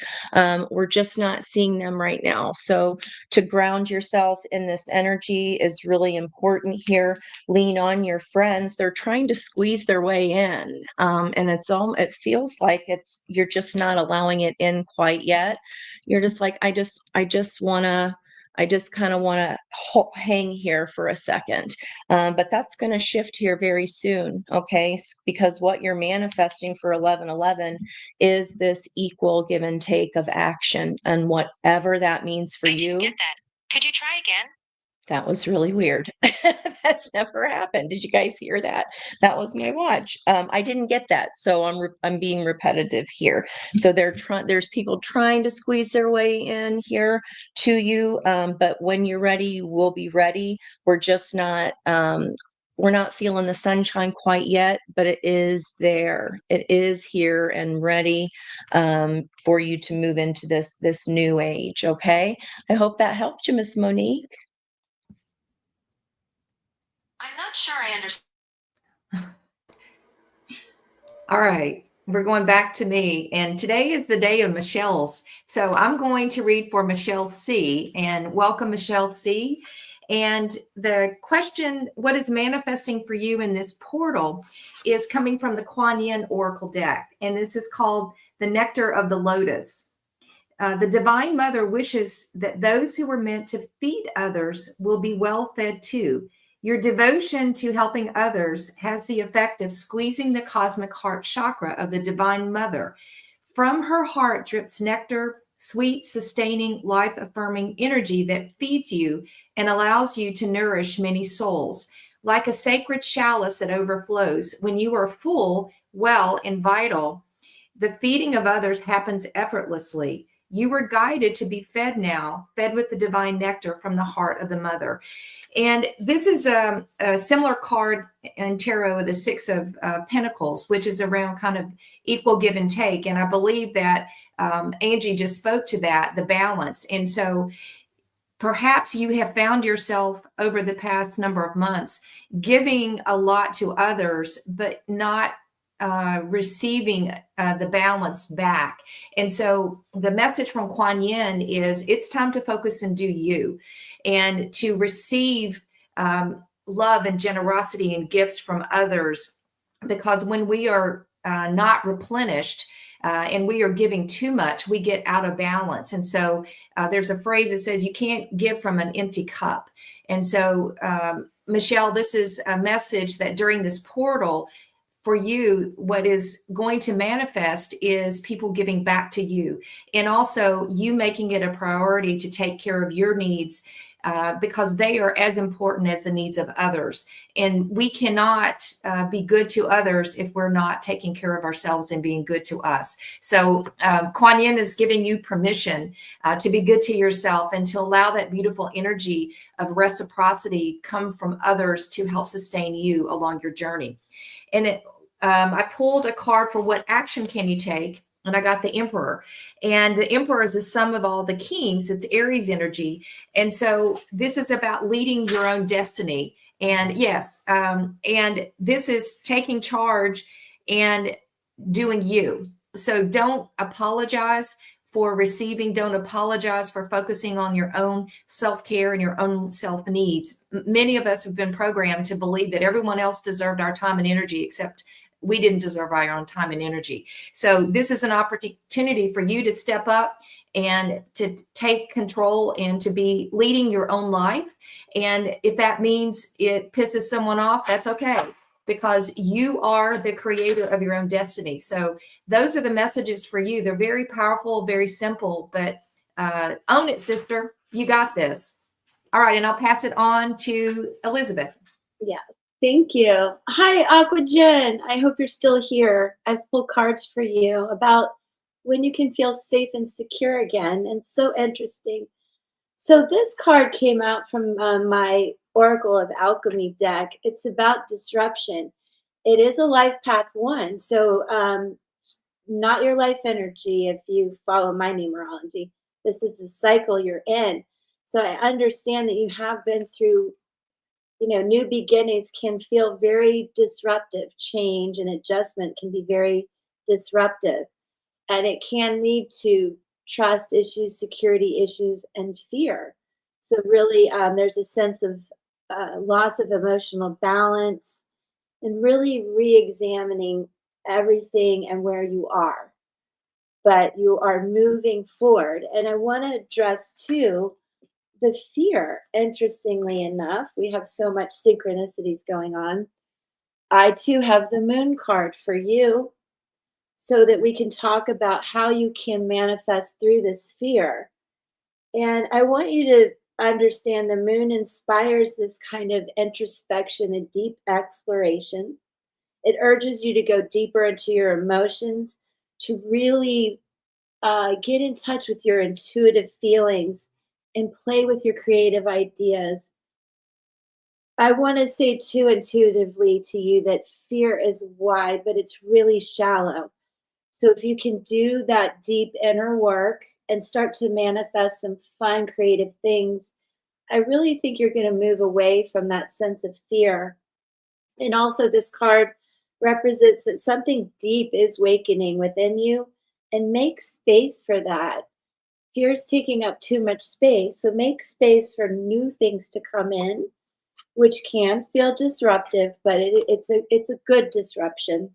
We're just not seeing them right now. So to ground yourself in this energy is really important here. Lean on your friends. They're trying to squeeze their way in. And it feels like you're just not allowing it in quite yet. You're just like, I just kind of want to hang here for a second. But that's going to shift here very soon. Okay. Because what you're manifesting for 1111 is this equal give and take of action, and whatever that means for you. Get that. Could you try again? That was really weird. That's never happened. Did you guys hear that? That was my watch. I didn't get that, so I'm being repetitive here. So there's people trying to squeeze their way in here to you, but when you're ready, you will be ready. We're just not. We're not feeling the sunshine quite yet, but it is there. It is here and ready for you to move into this new age. Okay. I hope that helped you, Miss Monique. I'm not sure I understand. All right, we're going back to me. And today is the day of Michelle's. So I'm going to read for Michelle C. And welcome, Michelle C. And the question, what is manifesting for you in this portal, is coming from the Kuan Yin Oracle deck. And this is called the Nectar of the Lotus. The Divine Mother wishes that those who were meant to feed others will be well fed too. Your devotion to helping others has the effect of squeezing the cosmic heart chakra of the Divine Mother. From her heart drips nectar, sweet, sustaining, life-affirming energy that feeds you and allows you to nourish many souls. Like a sacred chalice that overflows, when you are full, well, and vital, the feeding of others happens effortlessly. You were guided to be fed now, fed with the divine nectar from the heart of the mother. And this is a similar card in tarot, the Six of Pentacles, which is around kind of equal give and take. And I believe that Angie just spoke to that, the balance. And so perhaps you have found yourself over the past number of months giving a lot to others, but not receiving the balance back. And so the message from Kuan Yin is it's time to focus and do you, and to receive love and generosity and gifts from others. Because when we are not replenished and we are giving too much, we get out of balance. And so there's a phrase that says you can't give from an empty cup. And so Michelle, this is a message that during this portal, for you, what is going to manifest is people giving back to you, and also you making it a priority to take care of your needs because they are as important as the needs of others. And we cannot be good to others if we're not taking care of ourselves and being good to us. So Kuan Yin is giving you permission to be good to yourself and to allow that beautiful energy of reciprocity come from others to help sustain you along your journey. And I pulled a card for what action can you take, and I got the Emperor. And the Emperor is the sum of all the kings. It's Aries energy. And so this is about leading your own destiny. And yes, and this is taking charge and doing you. So don't apologize for receiving. Don't apologize for focusing on your own self-care and your own self-needs. Many of us have been programmed to believe that everyone else deserved our time and energy, except we didn't deserve our own time and energy. So this is an opportunity for you to step up and to take control and to be leading your own life. And if that means it pisses someone off, that's okay, because you are the creator of your own destiny. So those are the messages for you. They're very powerful, very simple, but own it, sister. You got this. All right. And I'll pass it on to Elizabeth. Yeah. Thank you. Hi, Aqua Jen. I hope you're still here. I've pulled cards for you about when you can feel safe and secure again. And so interesting. So this card came out from my Oracle of Alchemy deck. It's about disruption. It is a life path 1. So not your life energy if you follow my numerology. This is the cycle you're in. So I understand that you have been through, new beginnings can feel very disruptive. Change and adjustment can be very disruptive. And it can lead to trust issues, security issues, and fear. So really, there's a sense of loss of emotional balance and really re-examining everything and where you are. But you are moving forward. And I want to address, too, the fear. Interestingly enough, we have so much synchronicities going on. I, too, have the moon card for you, so that we can talk about how you can manifest through this fear. And I want you to understand the moon inspires this kind of introspection and deep exploration. It urges you to go deeper into your emotions, to really get in touch with your intuitive feelings and play with your creative ideas. I want to say too intuitively to you that fear is wide, but it's really shallow. So if you can do that deep inner work and start to manifest some fun, creative things, I really think you're going to move away from that sense of fear. And also this card represents that something deep is awakening within you, and make space for that. Fear is taking up too much space. So make space for new things to come in, which can feel disruptive, but it's a good disruption.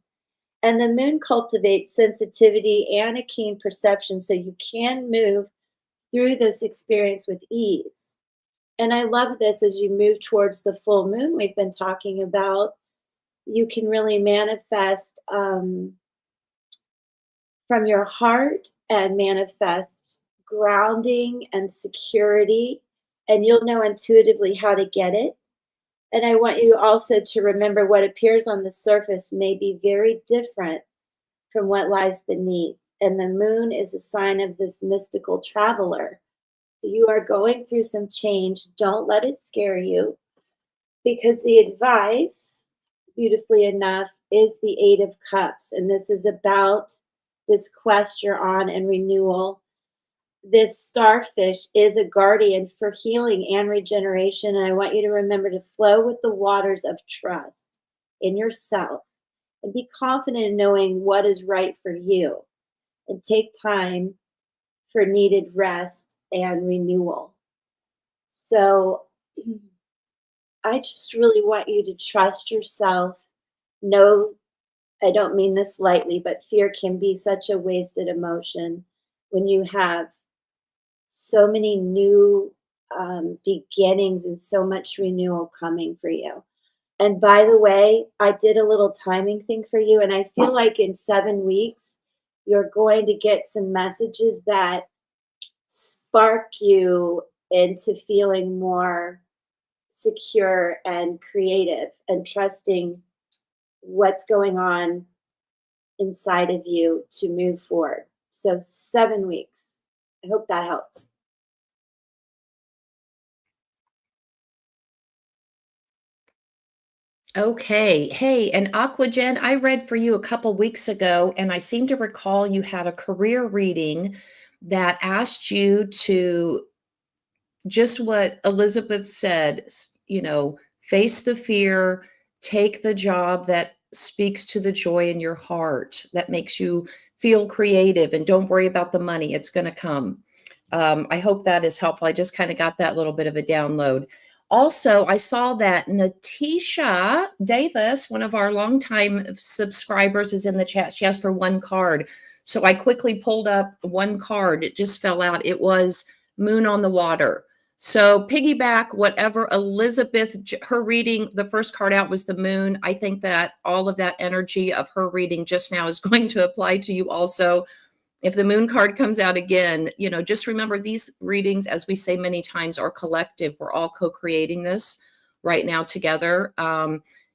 And the moon cultivates sensitivity and a keen perception, so you can move through this experience with ease. And I love this as you move towards the full moon we've been talking about. You can really manifest from your heart and manifest grounding and security, and you'll know intuitively how to get it. And I want you also to remember what appears on the surface may be very different from what lies beneath. And the moon is a sign of this mystical traveler. So you are going through some change. Don't let it scare you, because the advice, beautifully enough, is the 8 of Cups. And this is about this quest you're on and renewal. This starfish is a guardian for healing and regeneration. And I want you to remember to flow with the waters of trust in yourself and be confident in knowing what is right for you, and take time for needed rest and renewal. So I just really want you to trust yourself. Know, I don't mean this lightly, but fear can be such a wasted emotion when you have so many new beginnings and so much renewal coming for you. And by the way, I did a little timing thing for you, and I feel like in 7 weeks, you're going to get some messages that spark you into feeling more secure and creative and trusting what's going on inside of you to move forward. So 7 weeks. I hope that helps. Okay. Hey, and Aquagen, I read for you a couple weeks ago, and I seem to recall you had a career reading that asked you to just what Elizabeth said, face the fear, take the job that speaks to the joy in your heart, that makes you feel creative, and don't worry about the money. It's going to come. I hope that is helpful. I just kind of got that little bit of a download. Also, I saw that Natisha Davis, one of our longtime subscribers, is in the chat. She asked for 1 card. So I quickly pulled up one card. It just fell out. It was Moon on the Water. So piggyback whatever Elizabeth, her reading, the first card out was the moon. I think that all of that energy of her reading just now is going to apply to you also. If the moon card comes out again, just remember these readings, as we say many times, are collective. We're all co-creating this right now together.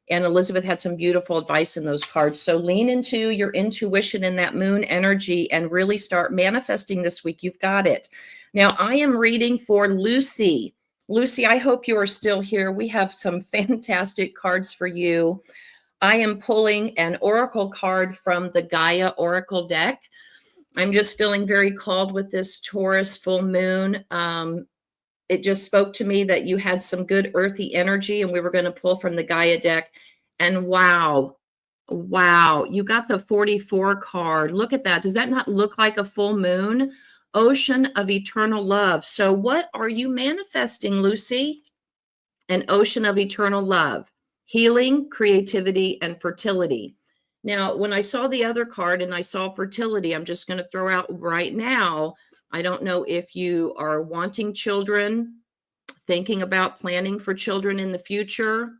And Elizabeth had some beautiful advice in those cards. So lean into your intuition and that moon energy and really start manifesting this week. You've got it. Now, I am reading for Lucy. Lucy, I hope you are still here. We have some fantastic cards for you. I am pulling an oracle card from the Gaia Oracle deck. I'm just feeling very called with this Taurus full moon. It just spoke to me that you had some good earthy energy, and we were going to pull from the Gaia deck. And wow, you got the 44 card. Look at that. Does that not look like a full moon? Ocean of eternal love. So what are you manifesting, Lucy? An ocean of eternal love, healing, creativity, and fertility. Now, when I saw the other card and I saw fertility, I'm just going to throw out right now, I don't know if you are wanting children, thinking about planning for children in the future,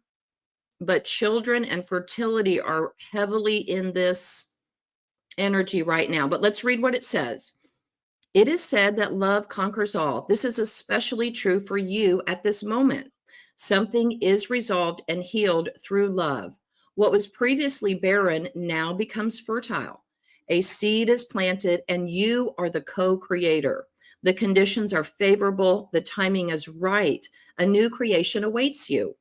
but children and fertility are heavily in this energy right now. But let's read what it says. It is said that love conquers all. This is especially true for you at this moment. Something is resolved and healed through love. What was previously barren now becomes fertile. A seed is planted and you are the co-creator. The conditions are favorable. The timing is right. A new creation awaits you.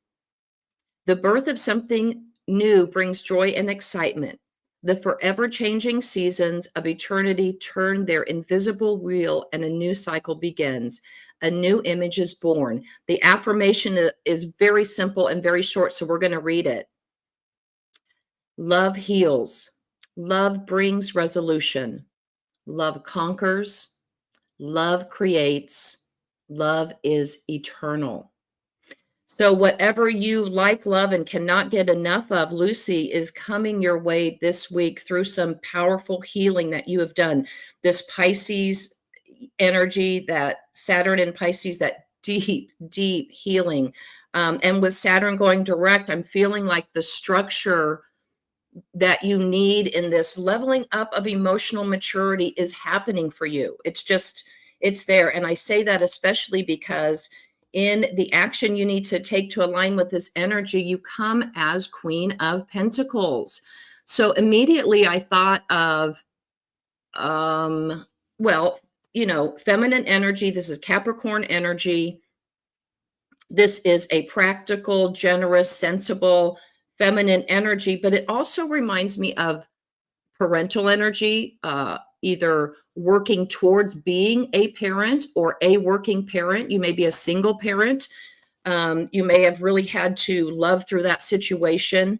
The birth of something new brings joy and excitement. The forever changing seasons of eternity turn their invisible wheel and a new cycle begins. A new image is born. The affirmation is very simple and very short, so we're going to read it. Love heals. Love brings resolution. Love conquers. Love creates. Love is eternal. So whatever you like, love, and cannot get enough of, Lucy, is coming your way this week through some powerful healing that you have done. This Pisces energy, that Saturn in Pisces, that deep, deep healing. And with Saturn going direct, I'm feeling like the structure that you need in this leveling up of emotional maturity is happening for you. It's there. And I say that especially because in the action you need to take to align with this energy, you come as Queen of Pentacles. So immediately I thought of, feminine energy. This is Capricorn energy. This is a practical, generous, sensible, feminine energy, but it also reminds me of parental energy, either working towards being a parent or a working parent. You may be a single parent. You may have really had to love through that situation.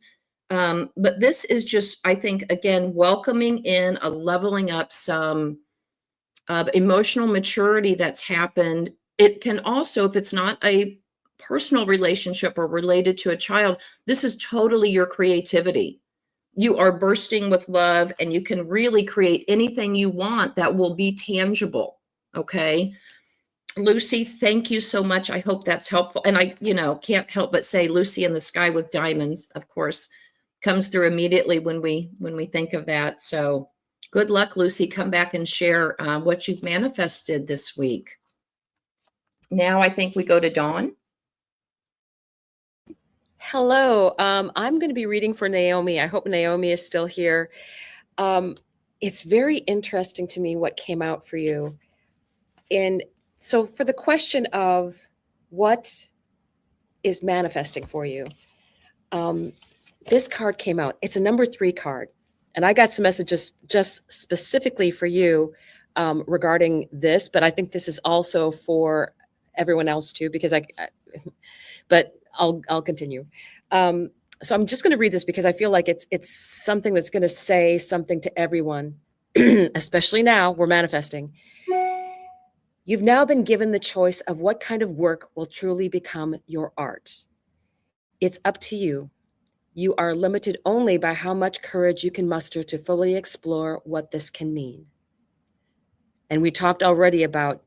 But this is just, I think, again, welcoming in a leveling up some emotional maturity that's happened. It can also, if it's not a personal relationship or related to a child, this is totally your creativity. You are bursting with love and you can really create anything you want that will be tangible. Okay. Lucy, thank you so much. I hope that's helpful. And I, can't help but say Lucy in the sky with diamonds, of course, comes through immediately when we think of that. So good luck, Lucy. Come back and share what you've manifested this week. Now I think we go to Dawn. Hello. I'm going to be reading for Naomi. I hope Naomi is still here. It's very interesting to me what came out for you. And so for the question of what is manifesting for you, this card came out. It's a number 3 card. And I got some messages just specifically for you regarding this, but I think this is also for everyone else too, because but I'll continue. So I'm just going to read this because I feel like it's something that's going to say something to everyone, especially now we're manifesting. You've now been given the choice of what kind of work will truly become your art. It's up to you. You are limited only by how much courage you can muster to fully explore what this can mean. And we talked already about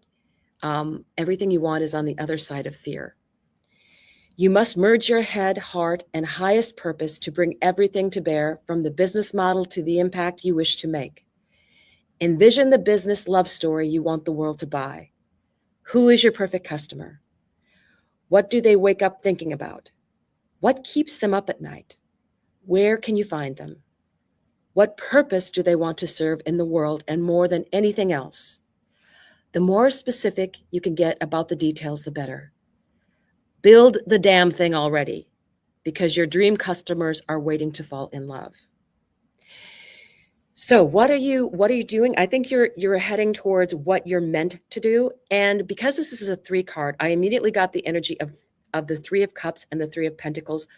everything you want is on the other side of fear. You must merge your head, heart, and highest purpose to bring everything to bear, from the business model to the impact you wish to make. Envision the business love story you want the world to buy. Who is your perfect customer? What do they wake up thinking about? What keeps them up at night? Where can you find them? What purpose do they want to serve in the world, and more than anything else? The more specific you can get about the details, the better. Build the damn thing already, because your dream customers are waiting to fall in love. So what are you doing? I think you're heading towards what you're meant to do. And because this is a 3 card, I immediately got the energy of the 3 of Cups and the 3 of Pentacles.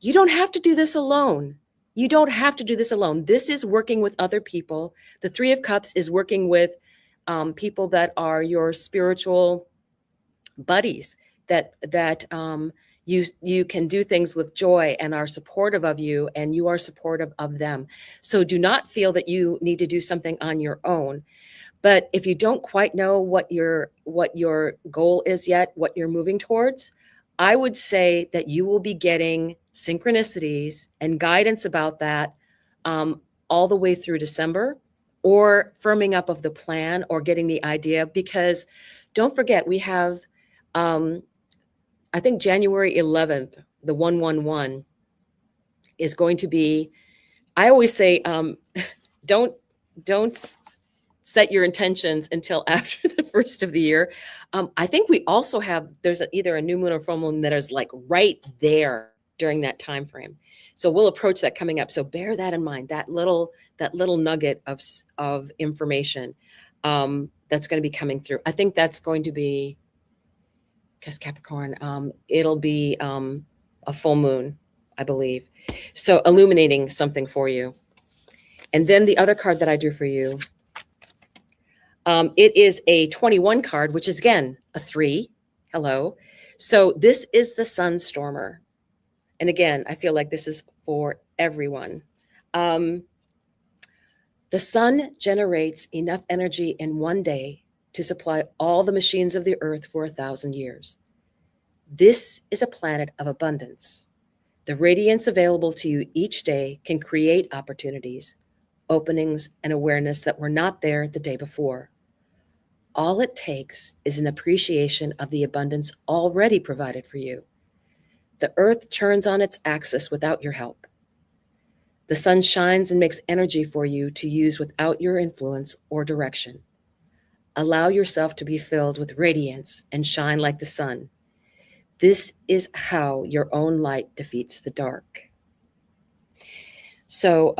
You don't have to do this alone. You don't have to do this alone. This is working with other people. The 3 of Cups is working with people that are your spiritual buddies, that you can do things with joy and are supportive of you, and you are supportive of them. So do not feel that you need to do something on your own. But if you don't quite know what your goal is yet, what you're moving towards, I would say that you will be getting synchronicities and guidance about that all the way through December, or firming up of the plan or getting the idea. Because don't forget, we have, I think January 11th, the 111 is going to be, I always say, don't set your intentions until after the first of the year. I think we also have, there's either a new moon or full moon that is like right there during that time frame. So we'll approach that coming up. So bear that in mind, that little nugget of information that's going to be coming through. I think that's going to be, because Capricorn, it'll be a full moon, I believe. So illuminating something for you. And then the other card that I drew for you, it is a 21 card, which is, again, a 3. Hello. So this is the Sunstormer. And again, I feel like this is for everyone. The sun generates enough energy in one day to supply all the machines of the earth for 1,000 years. This is a planet of abundance. The radiance available to you each day can create opportunities, openings, and awareness that were not there the day before. All it takes is an appreciation of the abundance already provided for you. The earth turns on its axis without your help. The sun shines and makes energy for you to use without your influence or direction. Allow yourself to be filled with radiance and shine like the sun. This is how your own light defeats the dark. So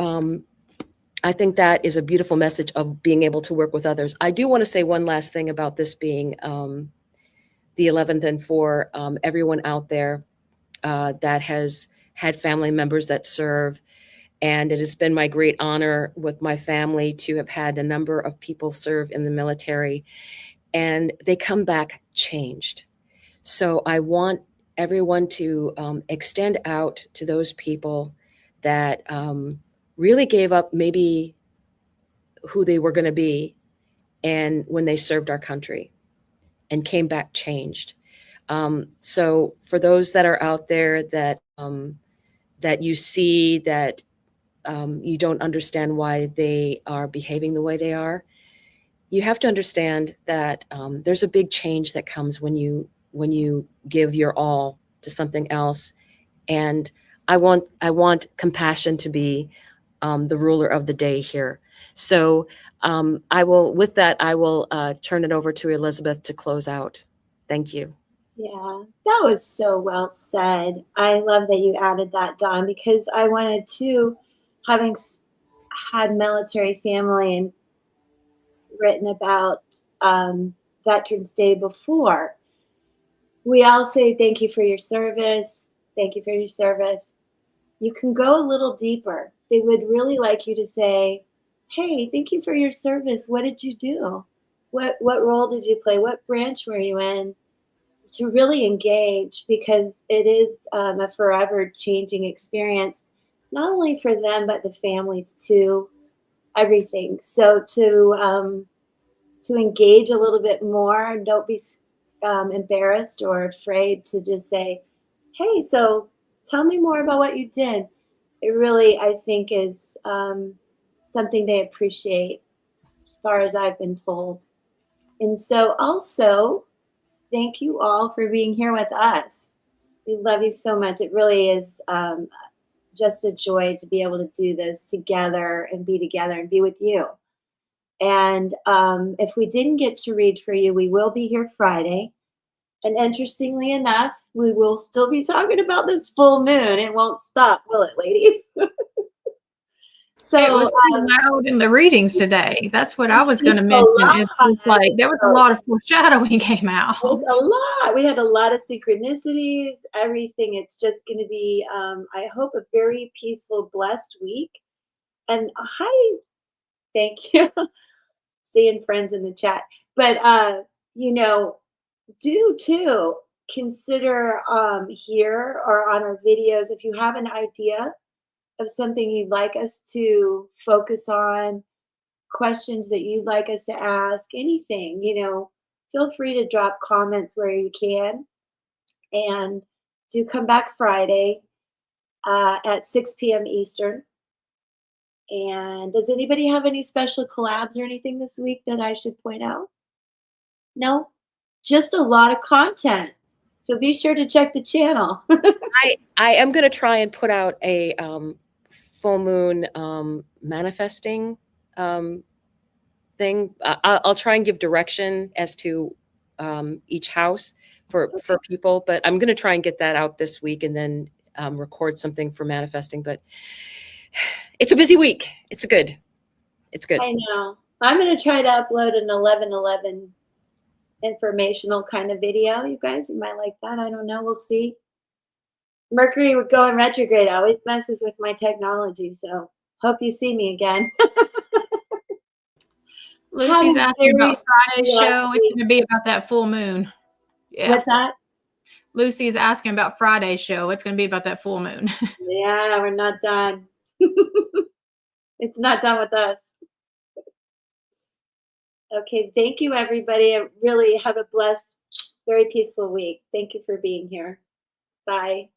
I think that is a beautiful message of being able to work with others. I do want to say one last thing about this being the 11th, and for everyone out there that has had family members that serve. And it has been my great honor with my family to have had a number of people serve in the military, and they come back changed. So I want everyone to extend out to those people that really gave up maybe who they were going to be, and when they served our country and came back changed. So for those that are out there that that you see that you don't understand why they are behaving the way they are, you have to understand that there's a big change that comes when you give your all to something else. And I want compassion to be the ruler of the day here. So I will turn it over to Elizabeth to close out. Thank you. Yeah, that was so well said. I love that you added that, Dawn, because I wanted to, having had military family and written about Veterans Day before, we all say thank you for your service. Thank you for your service. You can go a little deeper. They would really like you to say, hey, thank you for your service. What did you do? What role did you play? What branch were you in? To really engage, because it is a forever changing experience. not only for them, but the families too, everything. So to engage a little bit more, don't be embarrassed or afraid to just say, hey, so tell me more about what you did. It really, I think, is something they appreciate as far as I've been told. And so also, thank you all for being here with us. We love you so much. It really is just a joy to be able to do this together and be with you. And if we didn't get to read for you, we will be here Friday. And interestingly enough, we will still be talking about this full moon. It won't stop, will it, ladies? So it was pretty loud in the readings today. That's what I was going to mention. It's like there was a lot of foreshadowing came out. It's a lot. We had a lot of synchronicities, everything. It's just going to be, I hope, a very peaceful, blessed week. And hi, thank you. Seeing friends in the chat. But, do too consider here or on our videos if you have an idea of something you'd like us to focus on, questions that you'd like us to ask, anything, feel free to drop comments where you can. And do come back Friday at 6 p.m. Eastern. And does anybody have any special collabs or anything this week that I should point out? No? Just a lot of content. So be sure to check the channel. I am going to try and put out a full moon manifesting thing. I'll try and give direction as to each house for people, but I'm going to try and get that out this week and then record something for manifesting. But it's a busy week. It's good. I know. I'm going to try to upload an 11/11 informational kind of video. You guys, you might like that. I don't know. We'll see. Mercury would go in retrograde. Always messes with my technology. So hope you see me again. Lucy's asking about Friday's show. It's going to be about that full moon. Yeah. What's that? Lucy's asking about Friday's show. It's going to be about that full moon. Yeah, we're not done. It's not done with us. Okay, thank you, everybody. I really have a blessed, very peaceful week. Thank you for being here. Bye.